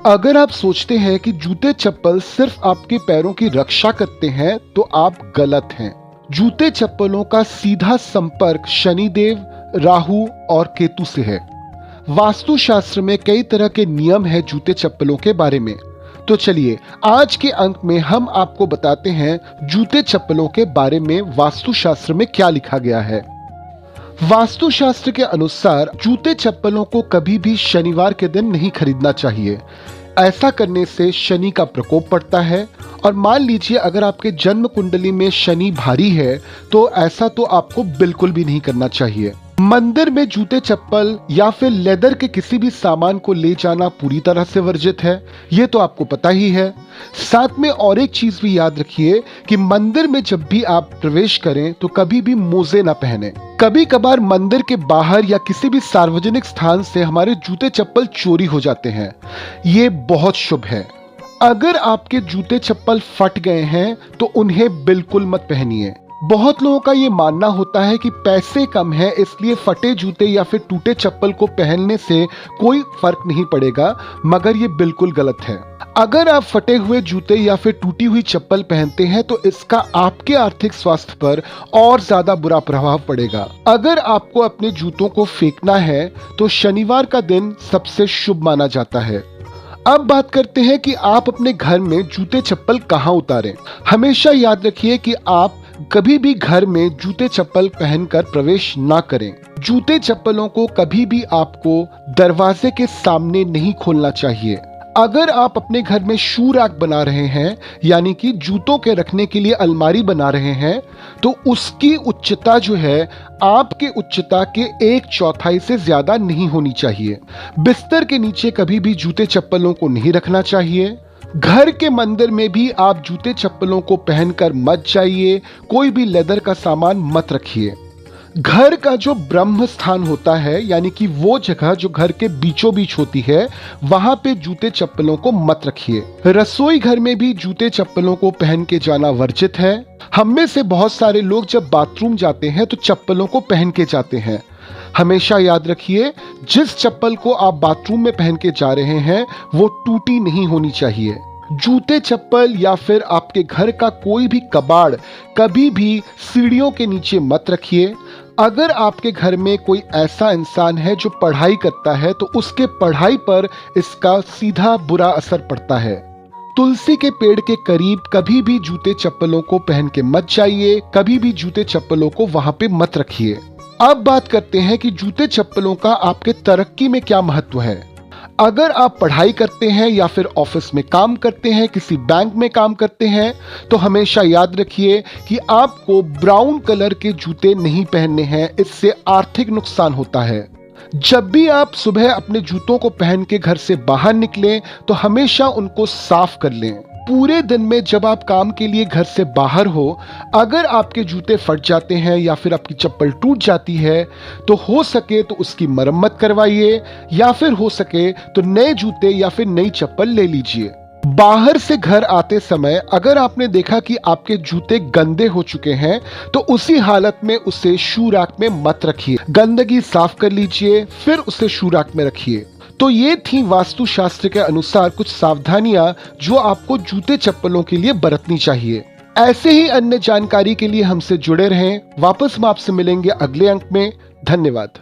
अगर आप सोचते हैं कि जूते चप्पल सिर्फ आपके पैरों की रक्षा करते हैं तो आप गलत हैं। जूते चप्पलों का सीधा संपर्क शनिदेव, राहु और केतु से है। वास्तुशास्त्र में कई तरह के नियम हैं जूते चप्पलों के बारे में। तो चलिए आज के अंक में हम आपको बताते हैं जूते चप्पलों के बारे में वास्तुशास्त्र में क्या लिखा गया है। वास्तुशास्त्र के अनुसार जूते चप्पलों को कभी भी शनिवार के दिन नहीं खरीदना चाहिए। ऐसा करने से शनि का प्रकोप पड़ता है और मान लीजिए अगर आपके जन्म कुंडली में शनि भारी है तो ऐसा तो आपको बिल्कुल भी नहीं करना चाहिए। मंदिर में जूते चप्पल या फिर लेदर के किसी भी सामान को ले जाना पूरी तरह से वर्जित है, ये तो आपको पता ही है। साथ में और एक चीज भी याद रखिए कि मंदिर में जब भी आप प्रवेश करें तो कभी भी मोजे ना पहने। कभी कभार मंदिर के बाहर या किसी भी सार्वजनिक स्थान से हमारे जूते चप्पल चोरी हो जाते हैं, ये बहुत शुभ है। अगर आपके जूते चप्पल फट गए हैं तो उन्हें बिल्कुल मत पहनिए। बहुत लोगों का ये मानना होता है कि पैसे कम है इसलिए फटे जूते या फिर टूटे चप्पल को पहनने से कोई फर्क नहीं पड़ेगा, मगर ये बिल्कुल गलत है। अगर आप फटे हुए जूते या फिर टूटी हुई चप्पल पहनते हैं तो इसका आपके आर्थिक स्वास्थ्य पर और ज्यादा बुरा प्रभाव पड़ेगा। अगर आपको अपने जूतों को फेंकना है तो शनिवार का दिन सबसे शुभ माना जाता है। अब बात करते हैं कि आप अपने घर में जूते चप्पल कहां उतारें। हमेशा याद रखिए कि आप कभी भी घर में जूते चप्पल पहनकर प्रवेश ना करें। जूते चप्पलों को कभी भी आपको दरवाजे के सामने नहीं खोलना चाहिए। अगर आप अपने घर में शू रैक बना रहे हैं, यानी कि जूतों के रखने के लिए अलमारी बना रहे हैं, तो उसकी उच्चता जो है आपके उच्चता के 1/4 से ज्यादा नहीं होनी चाहिए। बिस्तर के नीचे कभी भी जूते चप्पलों को नहीं रखना चाहिए। घर के मंदिर में भी आप जूते चप्पलों को पहनकर मत जाइए। कोई भी लेदर का सामान मत रखिए। घर का जो ब्रह्म स्थान होता है, यानी कि वो जगह जो घर के बीचों बीच होती है, वहां पे जूते चप्पलों को मत रखिए। रसोई घर में भी जूते चप्पलों को पहन के जाना वर्जित है। हम में से बहुत सारे लोग जब बाथरूम जाते हैं तो चप्पलों को पहन के जाते हैं। हमेशा याद रखिए जिस चप्पल को आप बाथरूम में पहन के जा रहे हैं वो टूटी नहीं होनी चाहिए। जूते चप्पल या फिर आपके घर का कोई भी कबाड़ कभी भी सीढ़ियों के नीचे मत रखिए। अगर आपके घर में कोई ऐसा इंसान है जो पढ़ाई करता है तो उसके पढ़ाई पर इसका सीधा बुरा असर पड़ता है। तुलसी के पेड़ के करीब कभी भी जूते चप्पलों को पहन के मत जाइए। कभी भी जूते चप्पलों को वहां पे मत रखिए। अब बात करते हैं कि जूते चप्पलों का आपके तरक्की में क्या महत्व है। अगर आप पढ़ाई करते हैं या फिर ऑफिस में काम करते हैं, किसी बैंक में काम करते हैं, तो हमेशा याद रखिए कि आपको ब्राउन कलर के जूते नहीं पहनने हैं। इससे आर्थिक नुकसान होता है। जब भी आप सुबह अपने जूतों को पहन के घर से बाहर निकलें तो हमेशा उनको साफ कर लें। पूरे दिन में जब आप काम के लिए घर से बाहर हो, अगर आपके जूते फट जाते हैं या फिर आपकी चप्पल टूट जाती है तो हो सके तो उसकी मरम्मत करवाइए, या फिर हो सके तो नए जूते या फिर नई चप्पल ले लीजिए। बाहर से घर आते समय अगर आपने देखा कि आपके जूते गंदे हो चुके हैं तो उसी हालत में उसे शू रैक में मत रखिए। गंदगी साफ कर लीजिए फिर उसे शू रैक में रखिए। तो ये थी वास्तुशास्त्र के अनुसार कुछ सावधानियां जो आपको जूते चप्पलों के लिए बरतनी चाहिए। ऐसे ही अन्य जानकारी के लिए हमसे जुड़े रहें। वापस हम आपसे मिलेंगे अगले अंक में। धन्यवाद।